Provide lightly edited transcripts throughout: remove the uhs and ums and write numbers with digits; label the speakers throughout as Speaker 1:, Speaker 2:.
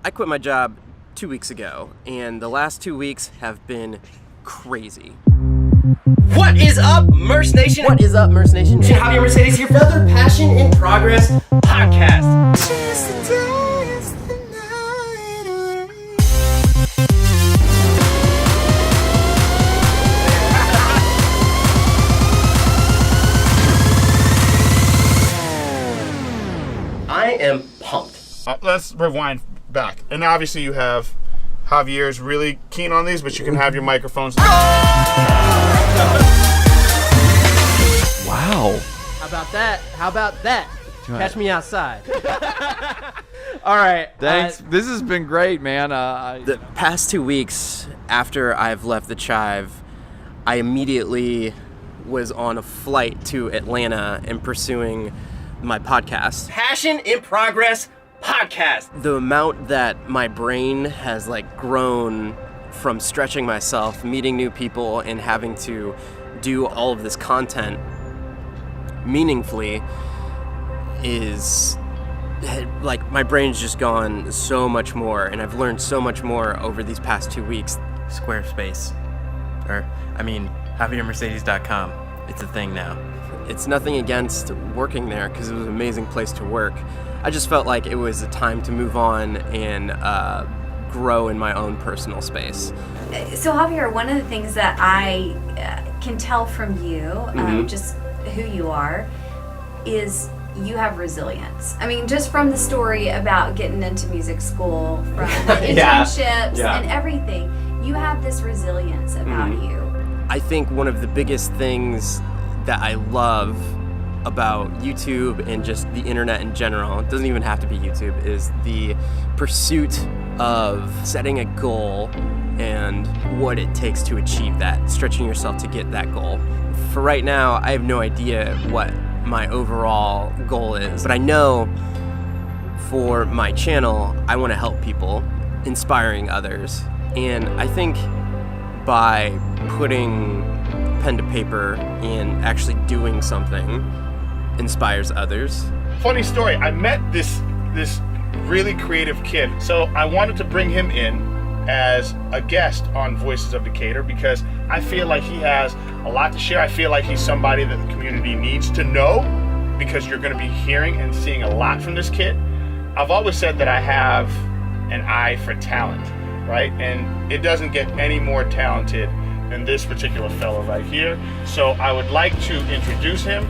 Speaker 1: I quit my job 2 weeks ago, and the last 2 weeks have been crazy.
Speaker 2: What is up, Merce Nation?
Speaker 1: What is up, Merce Nation?
Speaker 2: Javier Mercedes here for another Passion in Progress podcast. I am pumped.
Speaker 3: Let's rewind back. And obviously you have Javier's really keen on these, but you can have your microphones.
Speaker 1: Wow.
Speaker 4: How about that? Catch me outside. All right.
Speaker 5: Thanks. This has been great, man.
Speaker 1: The past 2 weeks after I've left the Chive, I immediately was on a flight to Atlanta and pursuing my podcast.
Speaker 2: Passion in Progress podcast.
Speaker 1: The amount that my brain has grown from stretching myself, meeting new people, and having to do all of this content meaningfully is my brain's just gone so much more, and I've learned so much more over these past 2 weeks.
Speaker 6: Squarespace, JavierMercedes.com. It's a thing now.
Speaker 1: It's nothing against working there, because it was an amazing place to work. I just felt like it was a time to move on and grow in my own personal space.
Speaker 7: So Javier, one of the things that I can tell from you, just who you are, is you have resilience. I mean, just from the story about getting into music school, from the internships and everything, you have this resilience about you.
Speaker 1: I think one of the biggest things that I love about YouTube and just the internet in general, it doesn't even have to be YouTube, is the pursuit of setting a goal and what it takes to achieve that, stretching yourself to get that goal. For right now, I have no idea what my overall goal is, but I know for my channel, I want to help people, inspiring others. And I think by putting pen to paper and actually doing something inspires others.
Speaker 3: Funny story, I met this really creative kid, so I wanted to bring him in as a guest on Voices of Decatur because I feel like he has a lot to share. I feel like he's somebody that the community needs to know because you're going to be hearing and seeing a lot from this kid. I've always said that I have an eye for talent, right? And it doesn't get any more talented than this particular fellow right here. So I would like to introduce him.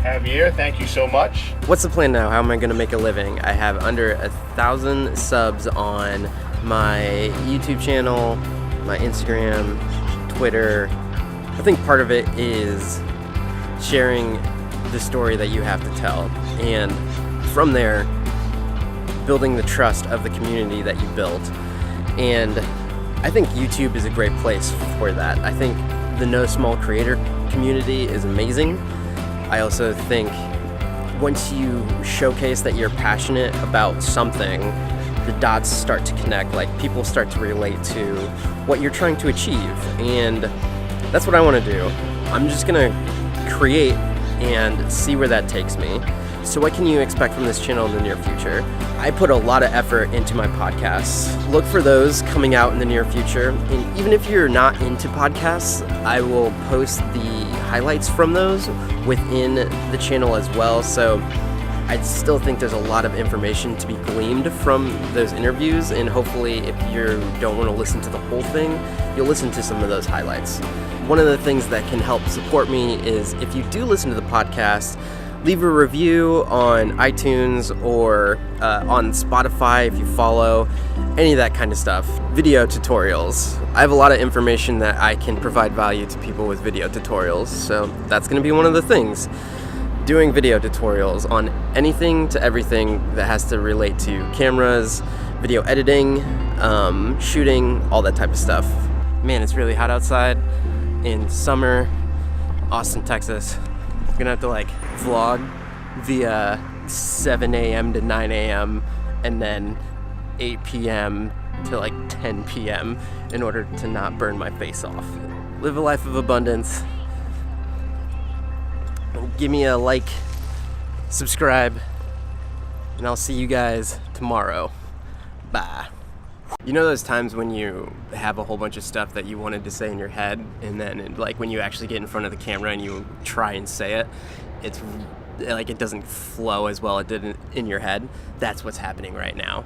Speaker 3: Javier, thank you so much.
Speaker 1: What's the plan now? How am I going to make a living? I have under 1,000 subs on my YouTube channel, my Instagram, Twitter. I think part of it is sharing the story that you have to tell, and from there, building the trust of the community that you built. And I think YouTube is a great place for that. I think the No Small Creator community is amazing. I also think once you showcase that you're passionate about something, the dots start to connect, people start to relate to what you're trying to achieve. And that's what I want to do. I'm just gonna create and see where that takes me. So what can you expect from this channel in the near future? I put a lot of effort into my podcasts. Look for those coming out in the near future. And even if you're not into podcasts, I will post the highlights from those within the channel as well. So I still think there's a lot of information to be gleaned from those interviews. And hopefully if you don't want to listen to the whole thing, you'll listen to some of those highlights. One of the things that can help support me is if you do listen to the podcast, leave a review on iTunes or on Spotify if you follow, any of that kind of stuff. Video tutorials. I have a lot of information that I can provide value to people with video tutorials, so that's going to be one of the things. Doing video tutorials on anything to everything that has to relate to cameras, video editing, shooting, all that type of stuff. Man, it's really hot outside in summer, Austin, Texas. I'm gonna have to vlog via 7 a.m. to 9 a.m. and then 8 p.m. to 10 p.m. in order to not burn my face off. Live a life of abundance. Give me a like, subscribe, and I'll see you guys tomorrow. Bye. You know those times when you have a whole bunch of stuff that you wanted to say in your head, and then like when you actually get in front of the camera and you try and say it, it's like it doesn't flow as well as it did in your head? That's what's happening right now.